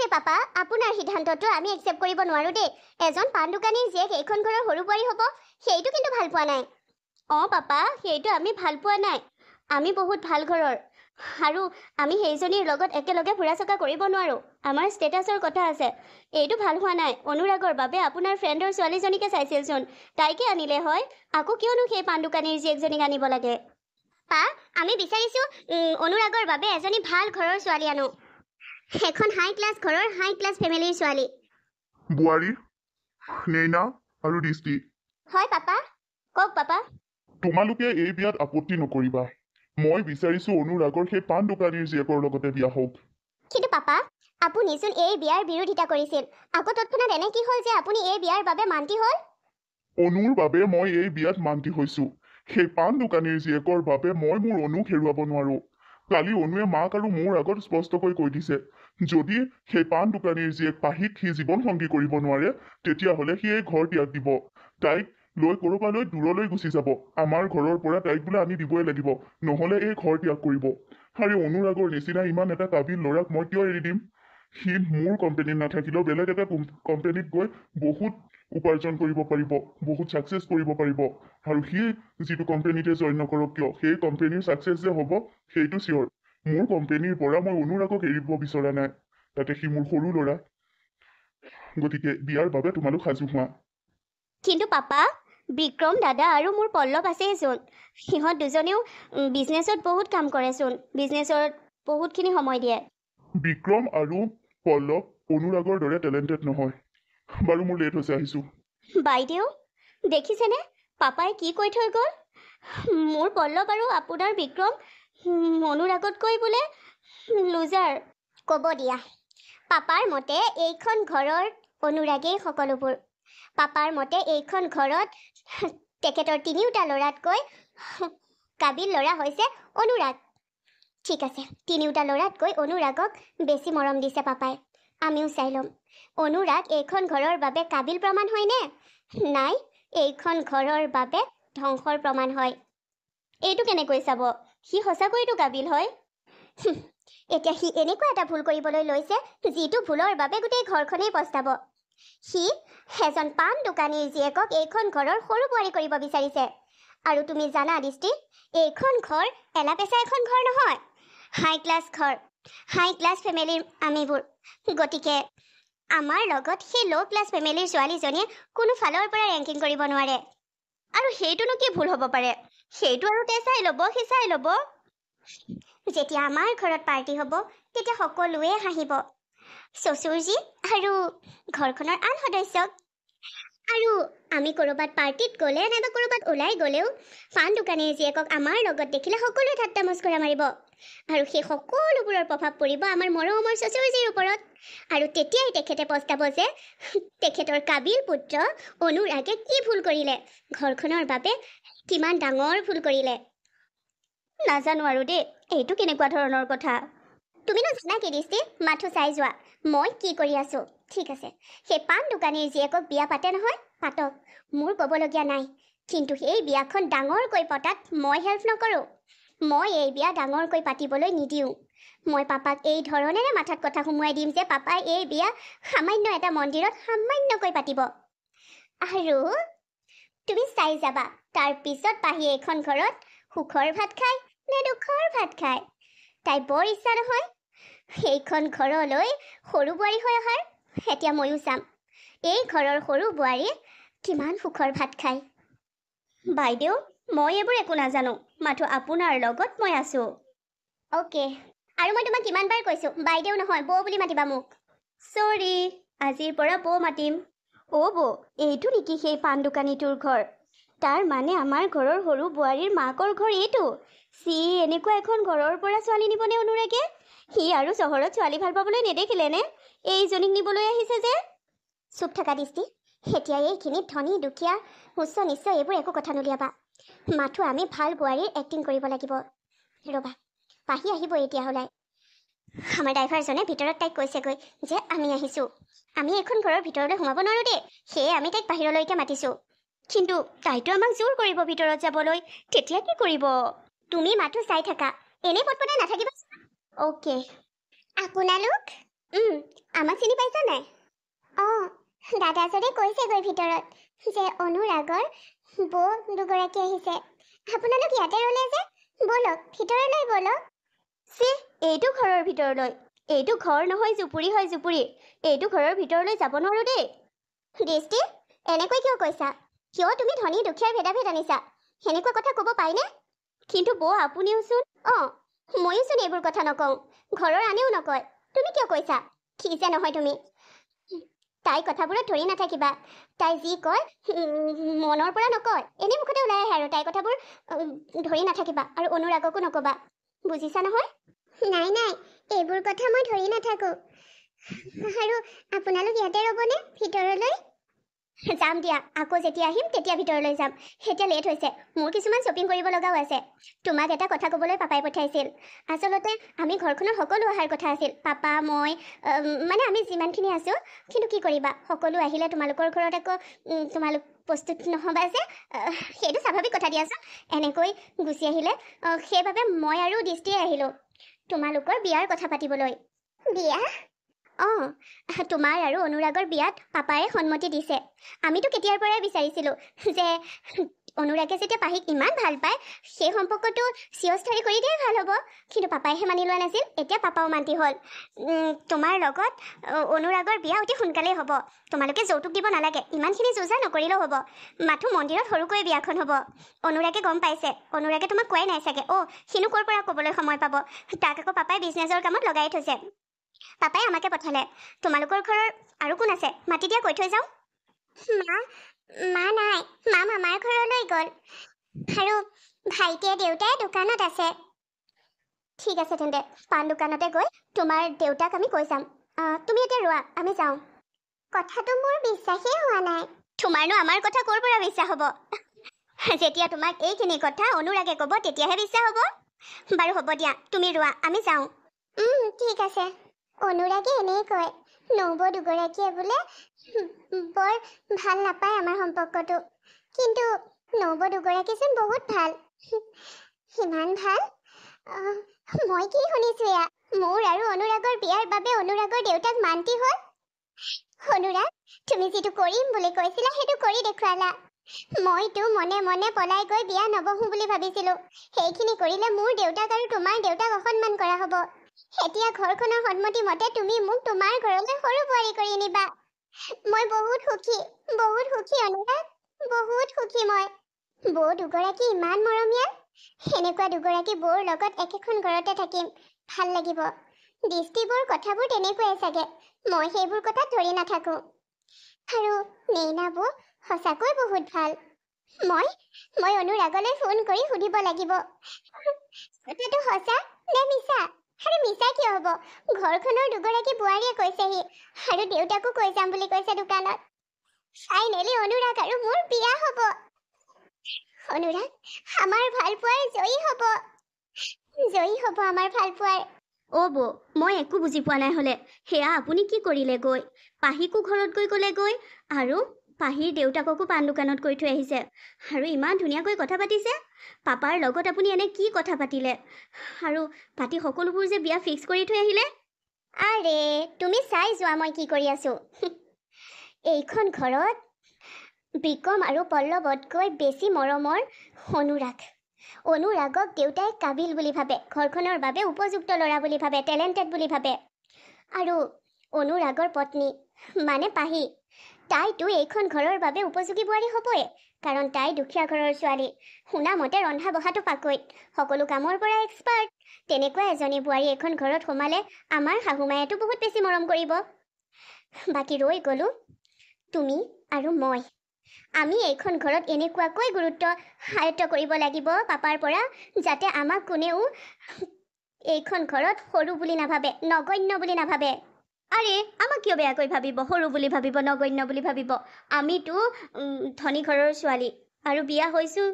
আৰে পাপা আপোনাৰ সিদ্ধান্তটো আমি একচেপ্ট কৰিব নোৱাৰো দেই এজন পান দোকানীৰ জীয়েক এইখন ঘৰৰ সৰু বোৱাৰী হ'ব সেইটো কিন্তু ভাল পোৱা নাই পাপা সেইটো আমি ভাল পোৱা নাই আমি বহুত ভাল ঘৰৰ আৰু আমি সেইজনীৰ লগত একেলগে ফুৰা চকা কৰিব নোৱাৰো আমাৰ ষ্টেটাছৰ কথা আছে এইটো ভাল হোৱা নাই অনুৰাগৰ বাবে আপোনাৰ ফ্ৰেণ্ডৰ ছোৱালীজনীকে চাইছিলচোন তাইকে আনিলে হয় আকৌ কিয়নো সেই পান দোকানীৰ জীয়েকজনীক আনিব লাগে পা আমি বিচাৰিছো অনুৰাগৰ বাবে এজনী ভাল ঘৰৰ ছোৱালী আনো এখন হাই ক্লাছ ঘৰৰ হাই ক্লাছ ফেমিলিৰ ছোৱালী বুৱাৰী নেইনা আৰু দৃষ্টি হয় পাপা কওক পাপা তোমালোকে এই বিয়াত আপত্তি নকৰিবা মই বিচাৰিছো অনুৰাগৰ সেই পান দোকানীৰ জীয়েকৰ লগতে বিয়া হওক কিন্তু পাপা আপুনিচোন এই বিয়াৰ বিৰোধিতা কৰিছিল আকৌ তৎক্ষণাত এনে কি হ'ল যে আপুনি এই বিয়াৰ বাবে মান্তি হ'ল অনুৰ বাবে মই এই বিয়াত মান্তি হৈছো সেই পান দোকানীৰ জীয়েকৰ বাবে মই মোৰ অনুক হেৰুৱাব নোৱাৰো কালি অনুৱে মাক আৰু মোৰ আগত স্পষ্টকৈ কৈ দিছে যদি সেই পান দোকানীৰ জীয়েক পাহিক সি জীৱন সংগী কৰিব নোৱাৰে তেতিয়াহ'লে সি এই ঘৰ ত্যাগ দিব তাইক লৈ কৰবালৈ দূৰলৈ গুচি যাব আমাৰ ঘৰৰ পৰা তাইক বোলে আনি দিবই লাগিব নহ'লে এই ঘৰ ত্যাগ কৰিব আৰু অনুৰাগৰ নিচিনা ইমান এটা কাবিল ল'ৰাক মই কিয় এৰি দিম সি মোৰ কোম্পানীত নাথাকিলেও বেলেগ এটা কোম্পানীত গৈ বহুত উপাৰ্জন কৰিব পাৰিব বহুত ছাকচেছ কৰিব পাৰিব আৰু সি যিটো কোম্পানীতে জইন নকৰক কিয় সেই কোম্পানীৰ ছাকচেছ যে হ'ব সেইটো চিয়ৰ মোৰ কোম্পানীৰ পৰা মই অনুৰাগক এৰিব বিচৰা নাই তাতে সি মোৰ সৰু ল'ৰা গতিকে বিয়াৰ বাবে তোমালোক সাজু হোৱা কিন্তু পাপা বিক্ৰম দাদা আৰু মোৰ পল্লৱ আছেইচোন সিহঁত দুজনেও বিজনেছত বহুত কাম কৰেচোন বিজনেছত বহুতখিনি সময় দিয়ে বিক্ৰম আৰু পল্লৱ অনুৰাগৰ দৰে টেলেণ্টেড নহয় বাৰু মোৰ লেট হৈছে আহিছো বাইদেউ দেখিছেনে পাপাই কি কৈ থৈ গ'ল মোৰ পল্লৱ আৰু আপোনাৰ বিক্ৰম অনুৰাগতকৈ বোলে লুজাৰ ক'ব দিয়া পাপাৰ মতে এইখন ঘৰৰ অনুৰাগেই সকলোবোৰ পাপাৰ মতে এইখন ঘৰত তেখেতৰ তিনিওটা ল'ৰাতকৈ কাবিল ল'ৰা হৈছে অনুৰাগ ঠিক আছে তিনিওটা ল'ৰাতকৈ অনুৰাগক বেছি মৰম দিছে পাপাই আমিও চাই ল'ম অনুৰাগ এইখন ঘৰৰ বাবে কাবিল প্ৰমাণ হয়নে নাই এইখন ঘৰৰ বাবে ধ্বংসৰ প্ৰমাণ হয় এইটো কেনেকৈ চাব সি সঁচাকৈতো কাবিল হয় এতিয়া সি এনেকুৱা এটা ভুল কৰিবলৈ লৈছে যিটো ভুলৰ বাবে গোটেই ঘৰখনেই পস্তাব সি এজন পান দোকানীৰ জীয়েকক এইখন ঘৰৰ সৰু বোৱাৰী কৰিব বিচাৰিছে আৰু তুমি জানা দৃষ্টি এইখন ঘৰ এলাপেচা এখন ঘৰ নহয় হাই ক্লাছ ঘৰ হাই ক্লাছ ফেমিলিৰ আমিবোৰ গতিকে আমাৰ লগত সেই ল' ক্লাছ ফেমিলিৰ ছোৱালীজনীয়ে কোনো ফালৰ পৰা ৰেংকিং কৰিব নোৱাৰে আৰু সেইটোনো কি ভুল হ'ব পাৰে সেইটো আৰু তে চাই ল'ব যেতিয়া আমাৰ ঘৰত পাৰ্টি হ'ব তেতিয়া সকলোৱে হাঁহিব চচুৰজী আৰু ঘৰখনৰ আন সদস্যক আৰু আমি ক'ৰবাত পাৰ্টিত গ'লে নাইবা ক'ৰবাত ওলাই গ'লেও পান দোকানীৰ জীয়েকক আমাৰ লগত দেখিলে সকলোৱে ঠাট্টা মস্কৰা মাৰিব আৰু সেই সকলোবোৰৰ প্ৰভাৱ পৰিব আমাৰ মৰমৰ চচুৰজীৰ ওপৰত আৰু তেতিয়াই তেখেতে পস্তাব যে তেখেতৰ কাবিল পুত্ৰ অনুৰাগে কি ভুল কৰিলে ঘৰখনৰ বাবে কিমান ডাঙৰ ভুল কৰিলে নাজানো আৰু দেই এইটো কেনেকুৱা ধৰণৰ কথা তুমিনো জানা কি দৃষ্টি মাথো চাই যোৱা মই কি কৰি আছো ঠিক আছে সেই পান দোকানীৰ জীয়েকক বিয়া পাতে নহয় পাতক মোৰ ক'বলগীয়া নাই কিন্তু সেই বিয়াখন ডাঙৰকৈ পতাত মই হেল্প নকৰোঁ মই এই বিয়া ডাঙৰকৈ পাতিবলৈ নিদিওঁ মই পাপাক এই ধৰণেৰে মাথাত কথা সোমোৱাই দিম যে পাপাই এই বিয়া সামান্য এটা মন্দিৰত সামান্যকৈ পাতিব আৰু তুমি চাই যাবা তাৰপিছত পাহি এইখন ঘৰত সুখৰ ভাত খায় নে দুখৰ ভাত খায় তাই বৰ ইচ্ছা নহয় সেইখন ঘৰলৈ সৰু বোৱাৰী হৈ অহাৰ এতিয়া ময়ো চাম এই ঘৰৰ সৰু বোৱাৰীয়ে কিমান সুখৰ ভাত খায় বাইদেউ মই এইবোৰ একো নাজানো মাথো আপোনাৰ লগত মই আছোঁ অ'কে আৰু মই তোমাক কিমানবাৰ কৈছোঁ বাইদেউ নহয় বৌ বুলি মাতিবা মোক চৰি আজিৰ পৰা বৌ মাতিম বৌ এইটো নেকি সেই পান দোকানীটোৰ ঘৰ তাৰ মানে আমাৰ ঘৰৰ সৰু বোৱাৰীৰ মাকৰ ঘৰ এইটো সি এনেকুৱা এখন ঘৰৰ পৰা ছোৱালী নিবনে অনুৰাগে সি আৰু চহৰত ছোৱালী ভাল পাবলৈ নেদেখিলেনে এইজনীক নিবলৈ আহিছে যে চুপ থকা দৃষ্টি এতিয়া এইখিনিত ধনী দুখীয়া উচ্চ নিশ্চ এইবোৰ একো কথা নুলিয়াবা মাথো আমি ভাল বোৱাৰীৰ এক্টিং কৰিব লাগিব ৰ'বা পাহি আহিব এতিয়া ওলাই আমাৰ ড্ৰাইভাৰজনে ভিতৰত তাইক কৈছেগৈ যে আমি আহিছোঁ আমি এখন ঘৰৰ ভিতৰলৈ সোমাব নোৱাৰোঁ দেই সেয়ে আমি তাইক বাহিৰলৈকে মাতিছোঁ কিন্তু তাইতো আমাক জোৰ কৰিব ভিতৰত যাবলৈ তেতিয়া কি কৰিব তুমি মাথো চাই থাকা এনেই পটপটাই নাথাকিবা অ'কে আপোনালোক আমাক চিনি পাইছা নাই? দাদাজনে কৈছেগৈ ভিতৰত যে অনুৰাগৰ বৌ দুগৰাকী আহিছে। আপোনালোক ইয়াতে ৰ'লে যে, ব'লক ভিতৰলৈ ব'লক। এইটো ঘৰৰ ভিতৰলৈ? এইটো ঘৰ নহয়, জুপুৰি হয় জুপুৰি। এইটো ঘৰৰ ভিতৰলৈ যাব নোৱাৰো দেই। দৃষ্টি, এনেকৈ কিয় কৈছা? কিয় তুমি ধনী দুখীয়াৰ ভেদাভেদ আনিছা? সেনেকুৱা কথা ক'ব পাৰিনে? কিন্তু বৌ আপুনিওচোন। ময়োচোন এইবোৰ কথা নকওঁ, ঘৰৰ আনেও নকয়। তুমি কিয় কৈছা? কি যে নহয় তুমি। তাই কথাবোৰত ধৰি নাথাকিবা। তাই যি কয় মনৰ পৰা নকয়, এনেই মুখতে ওলাই আহে আৰু। তাই কথাবোৰ ধৰি নাথাকিবা আৰু অনুৰাগকো নকবা, বুজিছা নহয়? নাই নাই, এইবোৰ কথা মই ধৰি নাথাকো। আৰু আপোনালোক ইয়াতে ৰ'বনে ভিতৰলৈ? যাম দিয়া, আকৌ যেতিয়া আহিম তেতিয়া ভিতৰলৈ যাম। এতিয়া লেট হৈছে, মোৰ কিছুমান শ্বপিং কৰিব লগাও আছে। তোমাক এটা কথা ক'বলৈ পাপাই পঠাইছিল। আচলতে আমি ঘৰখনৰ সকলো অহাৰ কথা আছিল, পাপা, মই, মানে আমি যিমানখিনি আছোঁ। কিন্তু কি কৰিবা, সকলো আহিলে তোমালোকৰ ঘৰত আকৌ তোমালোক প্ৰস্তুত নহ'বা যে, সেইটো স্বাভাৱিক কথা দিয়াচোন। এনেকৈ গুচি আহিলে, সেইবাবে মই আৰু দৃষ্টিয়ে আহিলোঁ তোমালোকৰ বিয়াৰ কথা পাতিবলৈ। বিয়া? তোমাৰ আৰু অনুৰাগৰ বিয়াত পাপাই সন্মতি দিছে। আমিতো কেতিয়াৰ পৰাই বিচাৰিছিলোঁ যে অনুৰাগে যেতিয়া পাহিক ইমান ভাল পায়, সেই সম্পৰ্কটো চিৰস্থায়ী কৰি দিয়াই ভাল হ'ব। কিন্তু পাপাইহে মানি লোৱা নাছিল। এতিয়া পাপাও মান্তি হ'ল। তোমাৰ লগত অনুৰাগৰ বিয়া অতি সোনকালেই হ'ব। তোমালোকে যৌতুক দিব নালাগে, ইমানখিনি যোজা নকৰিলেও হ'ব। মাথো মন্দিৰত সৰুকৈ বিয়াখন হ'ব। অনুৰাগে গম পাইছে। অনুৰাগে তোমাক কোৱাই নাই চাগে। সিনো ক'ৰ পৰা ক'বলৈ সময় পাব? তাক আকৌ পাপাই বিজনেছৰ কামত লগাই থৈছে। পাপাই আমাকে পঠালে। তোমালোকৰ ঘৰৰ আৰু কোন আছে? মাতি দিয়া, কৈ থৈ যাওঁ। মা নাই, মা মামাৰ ঘৰলৈ গ'ল। আৰু ভাইটিয়ে দেউতাই দোকানত আছে। ঠিক আছে তেন্তে, পাণ দোকানতে গৈ তোমাৰ দেউতাক আমি কৈ যাম। তুমি এতিয়া ৰোৱা, আমি যাওঁ। কথাটো মোৰ বিশ্বাসেই হোৱা নাই। তোমাৰনো আমাৰ কথা ক'ৰ পৰা বিশ্বাস হ'ব? যেতিয়া তোমাক এইখিনি কথা অনুৰাগে ক'ব তেতিয়াহে বিশ্বাস হ'ব। বাৰু হ'ব দিয়া, তুমি ৰোৱা, আমি যাওঁ। ঠিক আছে। অনুৰাগে এনেই কয়, নবৌ দুগৰাকীয়ে বোলে বৰ ভাল নাপায় আমাৰ সম্পৰ্কটো। কিন্তু নবৌ দুগৰাকীচোন বহুত ভাল। সিমান ভাল? মই কি শুনিছো এয়া? মোৰ আৰু অনুৰাগৰ বিয়াৰ বাবে অনুৰাগৰ দেউতাক মান্তি হ'ল। অনুৰাগ, তুমি যিটো কৰিম বুলি কৈছিলা সেইটো কৰি দেখুৱালা। মইতো মনে মনে পলাই গৈ বিয়া নবহো বুলি ভাবিছিলো। সেইখিনি কৰিলে মোৰ দেউতাক আৰু তোমাৰ দেউতাক অসন্মান কৰা হ'ব। এতিয়া ঘৰখনৰ সন্মতি মতে তুমি মোক তোমাৰ ঘৰলৈ সৰু বোৱাৰী কৰি নিবা। মই বহুত সুখী অনুৰাগ, বহুত সুখী মই। বৌ দুগৰাকী ইমান মৰমীয়াল। সেনেকুৱা দুগৰাকী বৌৰ লগত একেখন ঘৰতে থাকিম, ভাল লাগিব। দৃষ্টিবোৰ কথাবোৰ তেনেকুৱাই চাগে, মই সেইবোৰ কথাত ধৰি নাথাকো। আৰু নেইনা বৌ সঁচাকৈ বহুত ভাল। মই অনুৰাগলৈ ফোন কৰি সুধিব লাগিব, কথাটো সঁচা নে মিছা। আৰু মিছা কিয় হ'ব? ঘৰখনৰ দুগৰাকী বোৱাৰীয়ে কৈছেহি, আৰু দেউতাকো কৈ যাম বুলি কৈছে দোকানত। ফাইনেলি অনুৰাগ আৰু মোৰ বিয়া হ'ব। অনুৰাগ, আমাৰ ভালপোৱাৰ জয়ী হ'ব আমাৰ ভালপোৱাৰ। বৌ, মই একো বুজি পোৱা নাই হ'লে। সেয়া আপুনি কি কৰিলে গৈ? পাহিকো ঘৰত গৈ ক'লেগৈ, আৰু পাহিৰ দেউতাককো পাণ দোকানত কৈ থৈ আহিছে, আৰু ইমান ধুনীয়াকৈ কথা পাতিছে। পাপাৰ লগত আপুনি এনে কি কথা পাতিলে? আৰু পাতি সকলোবোৰ যে বিয়া ফিক্স কৰি থৈ আহিলে। আৰে তুমি চাই যোৱা মই কি কৰি আছো। এইখন ঘৰত বিক্ৰম আৰু পল্লৱতকৈ বেছি মৰমৰ অনুৰাগক দেউতাই কাবিল বুলি ভাবে, ঘৰখনৰ বাবে উপযুক্ত ল'ৰা বুলি ভাবে, টেলেণ্টেড বুলি ভাবে। আৰু অনুৰাগৰ পত্নী মানে পাহি, তাইতো এইখন ঘৰৰ বাবে উপযোগী বোৱাৰী হ'বই, কাৰণ তাই দুখীয়া ঘৰৰ ছোৱালী। শুনামতে ৰন্ধা বঢ়াটো পাকৈত, সকলো কামৰ পৰা এক্সপাৰ্ট। তেনেকুৱা এজনী বোৱাৰী এখন ঘৰত সোমালে আমাৰ শাহুমায়েতো বহুত বেছি মৰম কৰিব। বাকী ৰৈ গ'লো তুমি আৰু মই। আমি এইখন ঘৰত এনেকুৱাকৈ গুৰুত্ব আয়ত্ব কৰিব লাগিব পাপাৰ পৰা, যাতে আমাক কোনেও এইখন ঘৰত সৰু বুলি নাভাবে, নগণ্য বুলি নাভাবে। আৰে আমাক কিয় বেয়াকৈ ভাবিব, সৰু বুলি ভাবিব, নগণ্য বুলি ভাবিব? আমিতো ধনী ঘৰৰ ছোৱালী আৰু বিয়া হৈছোঁ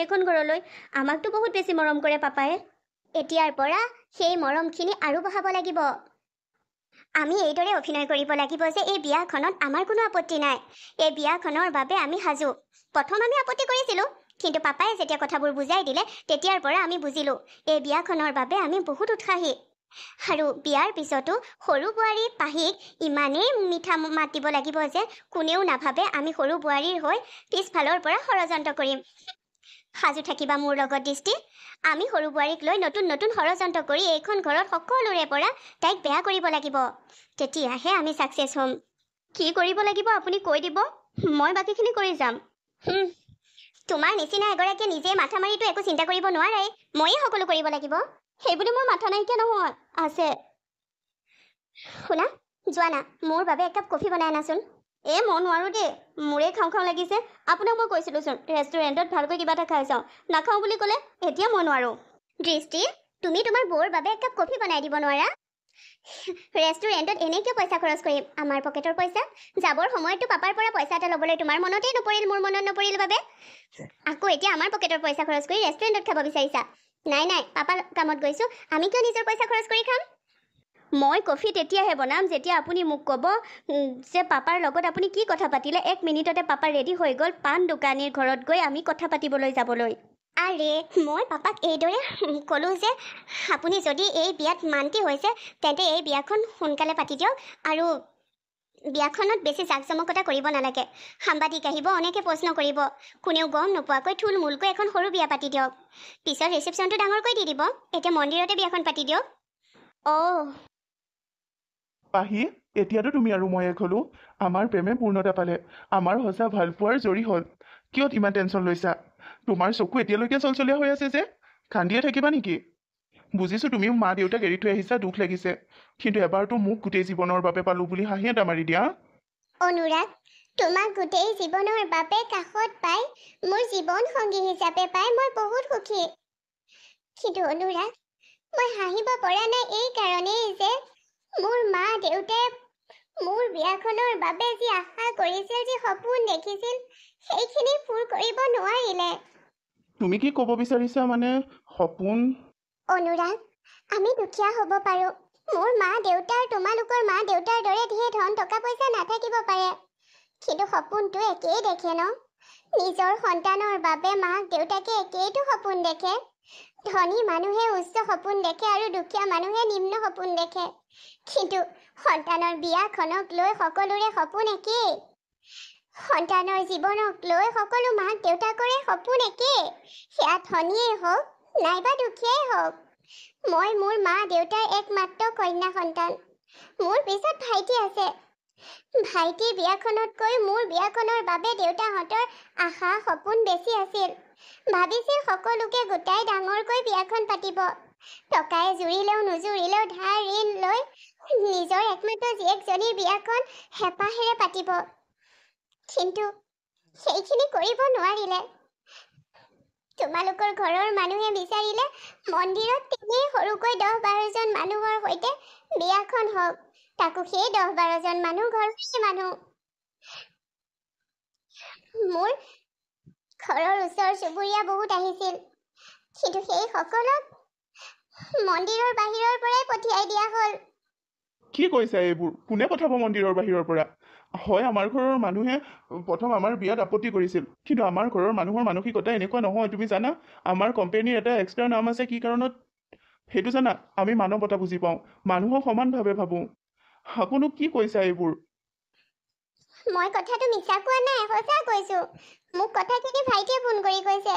এইখন ঘৰলৈ। আমাকতো বহুত বেছি মৰম কৰে পাপায়ে। এতিয়াৰ পৰা সেই মৰমখিনি আৰু বঢ়াব লাগিব। আমি এইদৰে অভিনয় কৰিব লাগিব যে এই বিয়াখনত আমাৰ কোনো আপত্তি নাই, এই বিয়াখনৰ বাবে আমি সাজু। প্ৰথম আমি আপত্তি কৰিছিলোঁ, কিন্তু পাপাই যেতিয়া কথাবোৰ বুজাই দিলে তেতিয়াৰ পৰা আমি বুজিলোঁ এই বিয়াখনৰ বাবে আমি বহুত উৎসাহী। আৰু বিয়াৰ পিছতো সৰু বোৱাৰী পাহিক ইমানেই মিঠা মাতিব লাগিব যে কোনেও নাভাবে আমি সৰু বোৱাৰীৰ হৈ পিছফালৰ পৰা ষড়যন্ত্ৰ কৰিম। সাজু থাকিবা মোৰ লগত দৃষ্টি। আমি সৰু বোৱাৰীক লৈ নতুন নতুন ষড়যন্ত্ৰ কৰি এইখন ঘৰত সকলোৰে পৰা তাইক বেয়া কৰিব লাগিব। তেতিয়াহে আমি ছাকচেছ হ'ম। কি কৰিব লাগিব আপুনি কৈ দিব, মই বাকীখিনি কৰি যাম। তোমাৰ নিচিনা এগৰাকীয়ে নিজে মাথা মাৰিতো একো চিন্তা কৰিব নোৱাৰে, ময়ে সকলো কৰিব লাগিব। সেইবুলি মোৰ মাথা নাইকিয়া নহয়, আছে। শুনা, যোৱা না, মোৰ বাবে একাপ কফি বনাই আনাচোন। মই নোৱাৰোঁ দেই, মোৰে খাওঁ খাওঁ লাগিছে। আপোনাক মই কৈছিলোঁচোন ৰেষ্টুৰেণ্টত ভালকৈ কিবা এটা খাই চাওঁ, নাখাওঁ বুলি ক'লে। এতিয়া মই নোৱাৰোঁ। দৃষ্টি, তুমি তোমাৰ বৌৰ বাবে একাপ কফি বনাই দিব নোৱাৰা? ৰেষ্টুৰেণ্টত এনেই কিয় পইচা খৰচ কৰিম? আমাৰ পকেটৰ পইচা। যাবৰ সময়তো পাপাৰ পৰা পইচা এটা ল'বলৈ তোমাৰ মনতেই নপৰিল, মোৰ মনত নপৰিল বাবে আকৌ এতিয়া আমাৰ পকেটৰ পইচা খৰচ কৰি ৰেষ্টুৰেণ্টত খাব বিচাৰিছা? নাই নাই, পাপাৰ কামত গৈছোঁ, আমি কিয় নিজৰ পইচা খৰচ কৰি খাম? মই কফি তেতিয়াহে বনাম যেতিয়া আপুনি মোক ক'ব যে পাপাৰ লগত আপুনি কি কথা পাতিলে। 1 মিনিটতে পাপা ৰেডি হৈ গ'ল পাণ দোকানীৰ ঘৰত গৈ আমি কথা পাতিবলৈ যাবলৈ। আৰে মই পাপাক এইদৰে ক'লোঁ যে আপুনি যদি এই বিয়াত মান্তি হৈছে তেন্তে এই বিয়াখন সোনকালে পাতি দিয়ক, আৰু বিয়াখনত বেছি জাকজমকতা কৰিব নালাগে। সাংবাদিক আহিব, অনেকে প্ৰশ্ন কৰিব, কোনেও গম নোপোৱাকৈ থুলমূলকৈ এখন সৰু বিয়া পাতি দিয়ক। পিছত ৰিচেপশ্যনটো ডাঙৰকৈ দি দিব। এতিয়া মন্দিৰতে বিয়াখন পাতি দিয়ক। পাহি, এতিয়াতো তুমি আৰু মই এক হ'লো। আমাৰ প্ৰেমে পূৰ্ণতা পালে, আমাৰ সঁচা ভালপোৱাৰ জৰি হ'ল। কিয় ইমান টেনশ্যন লৈছা? তোমাৰ চকু এতিয়ালৈকে চলচলীয়া হৈ আছে যে, কান্দিয়ে থাকিবা নেকি? বুজিছোঁ তুমিও মা দেউতাক এৰি থৈ আহিছা, দুখ লাগিছে, কিন্তু এবাৰতো মোক গোটেই জীৱনৰ বাবে পালোঁ বুলি হাঁহি এটা মাৰি দিয়া। অনুৰাগ, তোমাক গোটেই জীৱনৰ বাবে কাষত পাই, মোৰ জীৱন সংগী হিচাপে পাই মই বহুত সুখী। কিন্তু অনুৰাগ, মই হাঁহিব পৰা নাই এই কাৰণেই যে মোৰ মা দেউতাই মোৰ বিয়াখনৰ বাবে যি আশা কৰিছিল, যি সপোন দেখিছিল, সেইখিনি পূৰ কৰিব নোৱাৰিলে। তুমি কি ক'ব বিচাৰিছা? মানে সপোন? অনুৰাগ, আমি দুখীয়া হ'ব পাৰোঁ, মোৰ মা দেউতাৰ তোমালোকৰ মা দেউতাৰ দৰে ধেৰ ধন টকা পইচা নাথাকিব পাৰে, কিন্তু সপোনটো একেই দেখে ন? নিজৰ সন্তানৰ বাবে মাক দেউতাকে একেইটো সপোন দেখে। ধনী মানুহে উচ্চ সপোন দেখে আৰু দুখীয়া মানুহে নিম্ন সপোন দেখে, কিন্তু সন্তানৰ বিয়াখনক লৈ সকলোৰে সপোন একেই। সন্তানৰ জীৱনক লৈ সকলো মাক দেউতাকৰে সপোন একেই, সেয়া ধনীয়েই হওক নাইবা দুখীয়াই হওক। মই মোৰ মা দেউতাৰ একমাত্ৰ কন্যা সন্তান। মোৰ পিছত ভাইটি আছে। ভাইটিৰ বিয়াখনতকৈ মোৰ বিয়াখনৰ বাবে দেউতাহঁতৰ আশা সপোন বেছি আছিল। ভাবিছিল সকলোকে গোটাই ডাঙৰকৈ বিয়াখন পাতিব। টকাই জুৰিলেও নুজুৰিলেও ধাৰ ঋণ লৈ নিজৰ একমাত্ৰ জীয়েকজনীৰ বিয়াখন হেঁপাহেৰে পাতিব, কিন্তু সেইখিনি কৰিব নোৱাৰিলে। তোমালোকৰ ঘৰৰ মানুহে বিচাৰিলে মন্দিৰত তেনেই সৰুকৈ 10-12জন মানুহৰ সৈতে বিয়াখন হওক, তাকো সেই 10-12জন মানুহ ঘৰৰে মানুহ। মোৰ ঘৰৰ ওচৰ চুবুৰীয়া বহুত আহিছিল, কিন্তু সেই সকলক মন্দিৰৰ বাহিৰৰ পৰাই পঠিয়াই দিয়া হ'ল। কি কৈছা এইবোৰ? কোনে পঠাব মন্দিৰৰ বাহিৰৰ পৰা? হয়, আমাৰ ঘৰৰ মানুহে প্ৰথম আমাৰ বিয়াত আপত্তি কৰিছিল, কিন্তু আমাৰ ঘৰৰ মানুহৰ মানসিকতা এনেকুৱা নহয়, তুমি জানা? আমাৰ কোম্পানীৰ এটা এক্সট্ৰা নাম আছে, কি কাৰণত সেইটো জানা? আমি মানৱতা বুজি পাওঁ, মানুহক সমানভাৱে ভাবোঁ। আকৌনো কি কৈছা এইবোৰ? মই কথাটো মিছা কোৱা নাই, সঁচা কৈছোঁ। মোক কথাখিনি ভাইটিয়ে ফোন কৰি কৈছে,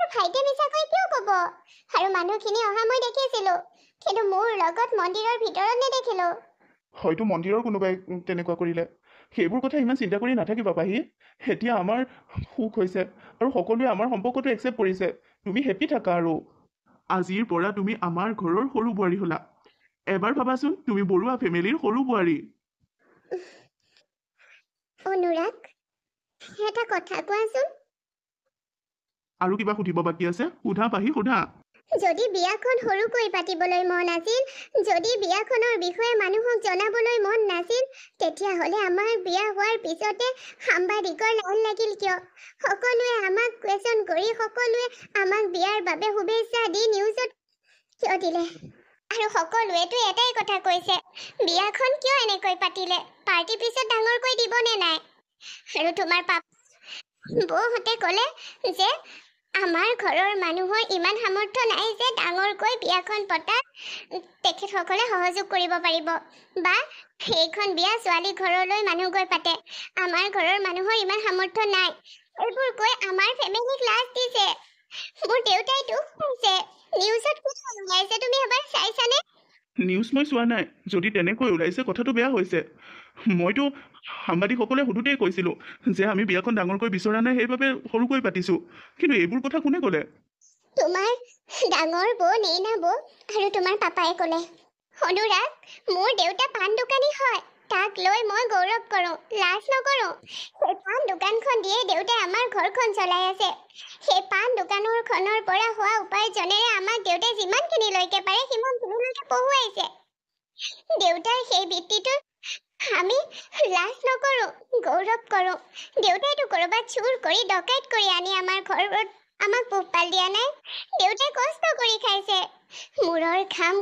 আৰু ভাইটিয়ে মিছাকৈ কিয় ক'ব? আৰু মানুহখিনি অহা মই দেখিছিলোঁ, কিন্তু মোৰ লগত মন্দিৰৰ ভিতৰত নেদেখিলোঁ। হয়তো মন্দিৰৰ কোনোবাই তেনেকুৱা কৰিলে। সেইবোৰ কথা ইমান চিন্তা কৰি নাথাকিবা পাহি। এতিয়া আমাৰ সুখ হৈছে আৰু সকলোৱে আমাৰ সম্পৰ্কটো একচেপ্ট কৰিছে। তুমি হেপী থাকা, আৰু আজিৰ পৰা তুমি আমাৰ ঘৰৰ সৰু বোৱাৰী হ'লা। এবাৰ ভাবাচোন, তুমি বৰুৱা ফেমিলিৰ সৰু বোৱাৰী। অনুৰাগ, এটা কথা কোৱাচোন। আৰু কিবা সুধিব বাকী আছে? সোধা পাহি, সোধা। যদি বিয়াখন সৰুকৈ পাতিবলৈ মন আছিল, যদি বিয়াখনৰ বিষয়ে মানুহক জনাবলৈ মন নাছিল, তেতিয়াহ'লে আমাৰ বিয়া হোৱাৰ পিছতে সাংবাদিকৰ লাইন লাগিল কিয়? সকলোৱে আমাক কুৱেশ্যন কৰি, সকলোৱে আমাক বিয়াৰ বাবে শুভেচ্ছা দি নিউজত কিয় দিলে? আৰু সকলোৱেতো এটাই কথা কৈছে, বিয়াখন কিয় এনেকৈ পাতিলে? পাৰ্টি পিছত ডাঙৰকৈ দিবনে নাই? আৰু তোমাৰ বৌহঁতে ক'লে যে আমাৰ ঘৰৰ মানুহৰ ইমান সামৰ্থ্য নাই যে ডাঙৰকৈ বিয়াখন পতা তেখেতসকলে সহযোগ কৰিব পাৰিব বা সেইখন বিয়া ছোৱালী ঘৰলৈ মানুহ গৈ পাতে। আমাৰ ঘৰৰ মানুহৰ ইমান সামৰ্থ্য নাই। এইবোৰ কৈ আমাৰ ফেমিলিক লাজ দিছে। মোৰ দেউতাই দুখ পাইছে। নিউজত কি ওলাইছে তুমি এবাৰ চাইছানে? নিউজ মই চোৱা নাই। যদি তেনেকৈ ওলাইছে কথাটো বেয়া হৈছে। মইতো সাংবাদিকসকলে সোধোতেই কৈছিলোঁ যে আমি বিয়াখন ডাঙৰকৈ বিচৰা নাই, সেইবাবে সৰুকৈ পাতিছোঁ। কিন্তু এইবোৰ কথা কোনে ক'লে? তোমাৰ ডাঙৰ বৌ নেইনা বৌ আৰু তোমাৰ পাপাই ক'লে। অনুৰাগ, মোৰ দেউতা পাণ দোকানী হয়। তাক লৈ মই গৌৰৱ কৰোঁ, লাজ নকৰোঁ। সেই পাণ দোকানখন দিয়ে দেউতাই আমাৰ ঘৰখন চলাই আছে। সেই পাণ দোকানখনৰ পৰা হোৱা উপাৰ্জনেৰে আমাক দেউতাই যিমানখিনিলৈকে পাৰে সিমানখিনিলৈকে পঢ়ুৱাইছে। দেউতাৰ সেই বৃত্তিটোত আমি লাজ নকৰোঁ, গৌৰৱ কৰোঁ। দেউতাইতো ক'ৰবাত চুৰ কৰি ডকাইত কৰি আনি আমাৰ ঘৰত আমাক পোহপাল দিয়া নাই। দেউতাই কষ্ট কৰি খাইছে। মূৰৰ ঘাম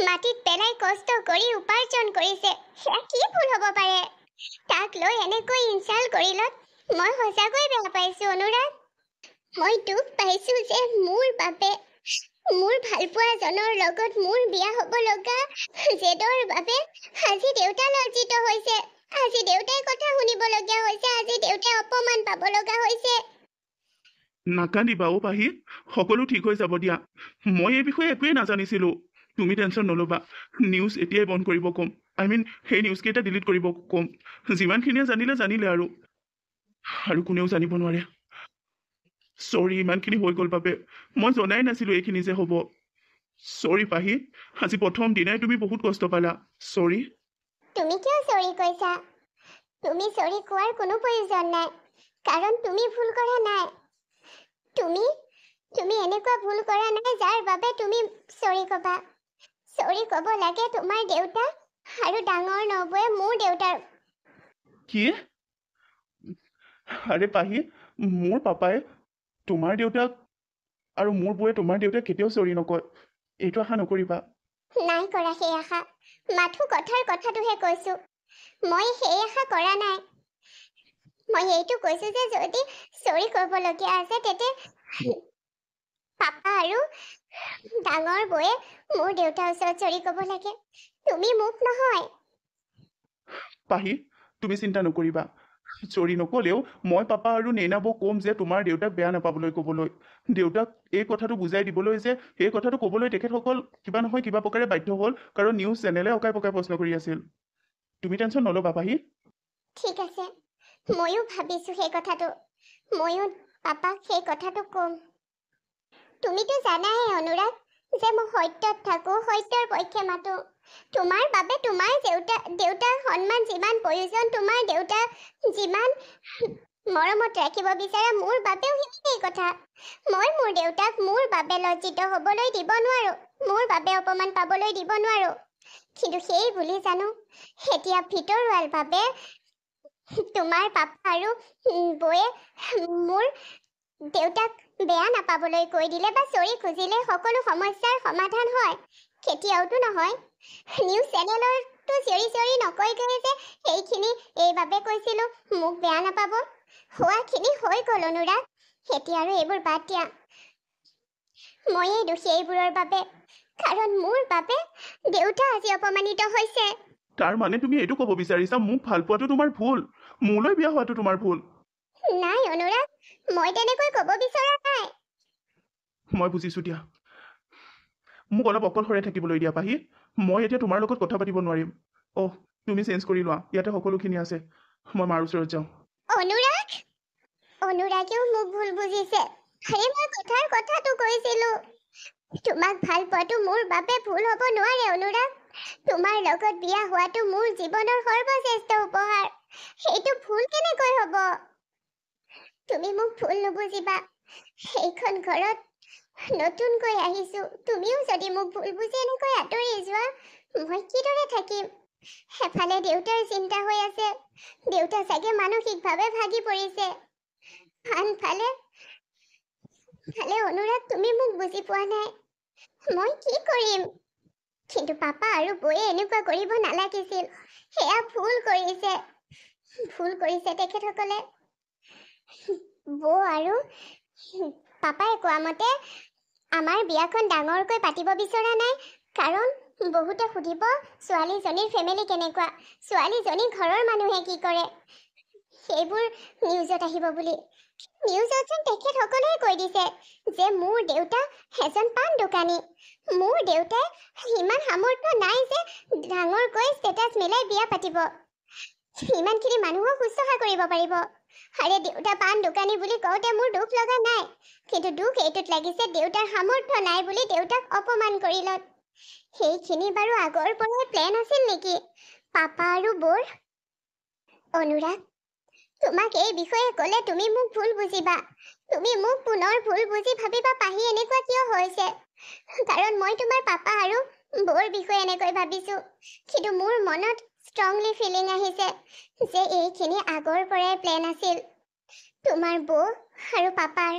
মাটিত পেলাই কষ্ট কৰি উপাৰ্জন কৰিছে। সেয়া কি ভুল হ'ব পাৰে? তাক লৈ এনেকৈ ইনচাল্ট কৰিলত মই সঁচাকৈ বেয়া পাইছোঁ অনুৰাগ। মই দুখ পাইছোঁ যে মোৰ বাবে মোৰ ভালপোৱাজনৰ লগত মোৰ বিয়া হ'ব লগা জেদৰ বাবে আজি দেউতা লজ্জিত হৈছে। আজি দেউতাই কথা শুনিবলগীয়া হৈছে। আজি দেউতাই অপমান পাব লগা হৈছে। নাকান্দিবা অ' পাহি, সকলো ঠিক হৈ যাব দিয়া। মই এই বিষয়ে একোৱেই নাজানিছিলোঁ। তুমি টেনশ্যন নল'বা। নিউজ এতিয়াই বন্ধ কৰিব ক'ম। সেই নিউজকেইটা ডিলিট কৰিব ক'ম। যিমানখিনিয়ে জানিলে আৰু কোনেও জানিব নোৱাৰে। চৰি, ইমানখিনি হৈ গ'ল বাবে। মই জনাই নাছিলোঁ এইখিনি যে হ'ব। চৰি পাহি, আজি প্ৰথম দিনাই তুমি বহুত কষ্ট পালা। চৰি। তুমি কিয় চৰি কৈছা? তুমি চৰি কোৱাৰ কোনো প্ৰয়োজন নাই, কাৰণ তুমি ভুল কৰা নাই। তুমি এনেকুৱা ভুল কৰা নাই যাৰ বাবে তুমি চৰি ক'বা। চৰি ক'ব লাগে তোমাৰ দেউতা আৰু ডাঙৰ নবৌয়ে মোৰ দেউতাৰ। কি? আৰে পাহি, মোৰ পাপাই তোমাৰ দেউতাক আৰু মোৰ বৌয়ে তোমাৰ দেউতাক কেতিয়াও চৰি নকয়। এইটো আশা নকৰিবা। নাই কৰা সেই আশা। মাথো কথাৰ কথাটোহে কৈছোঁ। মই সেই আশা কৰা নাই। মই এইটো কৈছোঁ যে যদি চৰি ক'বলগীয়া আছে তেতে পাপা আৰু ডাঙৰ বৌয়ে মোৰ দেউতাৰ ওচৰত চৰি ক'ব লাগে, তুমি মোক নহয়। পাহি, তুমি চিন্তা নকৰিবা। চৰি নক'লেও মই পাপা আৰু নেইনা বৌক ক'ম যে তোমাৰ দেউতাক বেয়া নাপাবলৈ ক'বলৈ। দেউতাক এই কথাটো বুজাই দিবলৈ যে সেই কথাটো ক'বলৈ তেখেতসকল কিবা নহয় কিবা প্ৰকাৰে বাধ্য হ'ল, কাৰণ নিউজ চেনেলে অকাই পকাই প্ৰশ্ন কৰি আছিল। তুমি টেনশ্যন নল'বা পাহি। ঠিক আছে, ময়ো ভাবিছোঁ সেই কথাটো। ময়ো পাপাক সেই কথাটো ক'ম। তুমিতো জানাই অনুৰাগ যে মই সত্যত থাকোঁ, সত্যৰ পক্ষে মাতোঁ। তোমাৰ বাবে তোমাৰ দেউতাৰ সন্মান যিমান প্ৰয়োজন, তোমাৰ দেউতাক যিমান মৰমত ৰাখিব বিচাৰা, মোৰ বাবেও সিমানেই কথা। মই মোৰ দেউতাক মোৰ বাবে লজ্জিত হ'বলৈ দিব নোৱাৰোঁ, মোৰ বাবে অপমান পাবলৈ দিব নোৱাৰোঁ। কিন্তু সেই বুলি জানো এতিয়া ভিতৰুৱালভাৱে তোমাৰ পাপা আৰু বৌয়ে মোৰ দেউতাক বেয়া নাপাবলৈ কৈ দিলে বা চৰি খুজিলে সকলো সমস্যাৰ সমাধান হয়? কেতিয়াওতো নহয়। নিউজ চেনেলৰতো চিঞৰি নকয়গৈ যে এইখিনি এইবাবে কৈছিলোঁ মোক বেয়া নাপাব। হোৱাখিনি হৈ গ'ল অনুৰাগ। এতিয়া আৰু এইবোৰ বাদ দিয়া। ময়েই দোষী এইবোৰৰ বাবে, কাৰণ মোৰ বাবে দেউতা আজি অপমানিত হৈছে। তাৰ মানে তুমি এইটো ক'ব বিচাৰিছা মোক ভাল পোৱাটো তোমাৰ ভুল, মোলৈ বিয়া হোৱাটো তোমাৰ ভুল? নাই অনুৰাগ, মই তেনেকৈ ক'ব বিচৰা নাই। মই বুজিছোঁ দিয়া। মোক অলপ অকলশৰে থাকিবলৈ দিয়া পাহি। মই এতিয়া তোমাৰ লগত কথা পাতিব নোৱাৰিম। তুমি চেঞ্জ কৰি লোৱা, ইয়াতে সকলোখিনি আছে। মই মাৰ ওচৰত যাওঁ। অনুৰাগেও মোক ভুল বুজিছে। আৰে মই কথাটো কৈছিলোঁ। তোমাক ভাল পোৱাটো মোৰ বাবে ভুল হ'ব নোৱাৰে অনুৰাগ। তোমাৰ লগত বিয়া হোৱাটো মোৰ জীৱনৰ সৰ্বশ্ৰেষ্ঠ উপহাৰ। সেইটো ভুল কেনেকৈ হ'ব? তুমি মোক ভুল নুবুজিবা। এইখন ঘৰত নতুনকৈ আহিছোঁ। তুমিও যদি মোক ভুল বুজি এনেকৈ আঁতৰি যোৱা, মই কিদৰে থাকিম? এফালে দেউতাৰ চিন্তা হৈ আছে, দেউতা চাগে মানসিকভাৱে ভাগি পৰিছে। আনফালে অনুৰাগ, তুমি মোক বুজি পোৱা নাই। মই কি কৰিম? কিন্তু পাপা আৰু বৌয়ে এনেকুৱা কৰিব নালাগিছিল। সেয়া ভুল কৰিছে তেখেতসকলে। বৌ আৰু পাপাই কোৱা মতে আমাৰ বিয়াখন ডাঙৰকৈ পাতিব বিচৰা নাই, কাৰণ বহুতে সুধিব ছোৱালীজনীৰ ফেমিলি কেনেকুৱা, ছোৱালীজনীৰ ঘৰৰ মানুহে কি কৰে, সেইবোৰ নিউজত আহিব বুলি। নিউজত যেন তেখেতসকলে কৈ দিছে যে মোৰ দেউতা এজন পাণ দোকানী, মোৰ দেউতাই ইমান সামৰ্থ্য নাই যে ডাঙৰকৈ ষ্টেটাছ মিলাই বিয়া পাতিব, ইমানখিনি মানুহক শুশ্ৰূষা কৰিব পাৰিব। আৰে দেউতা পাণ দোকানী বুলি কওঁতে মোৰ দুখ লগা নাই, কিন্তু দুখ এইটোত লাগিছে দেউতাৰ সামৰ্থ্য নাই বুলি দেউতাক অপমান কৰিলত। সেইখিনি বাৰু আগৰ পৰাই প্লেন আছিল নেকি পাপা আৰু বৌৰ? অনুৰাগ, তোমাক এই বিষয়ে ক'লে তুমি মোক ভুল বুজিবা, তুমি মোক পুনৰ ভুল বুজি ভাবিবা পাহি এনেকুৱা কিয় হৈছে, কাৰণ মই তোমাৰ পাপা আৰু বৌৰ বিষয়ে এনেকৈ ভাবিছো, কিন্তু মোৰ মনত ষ্ট্ৰংলি ফিলিং আহিছে যে এইখিনি আগৰ পৰাই প্লেন আছিল তোমাৰ বৌ আৰু পাপাৰ।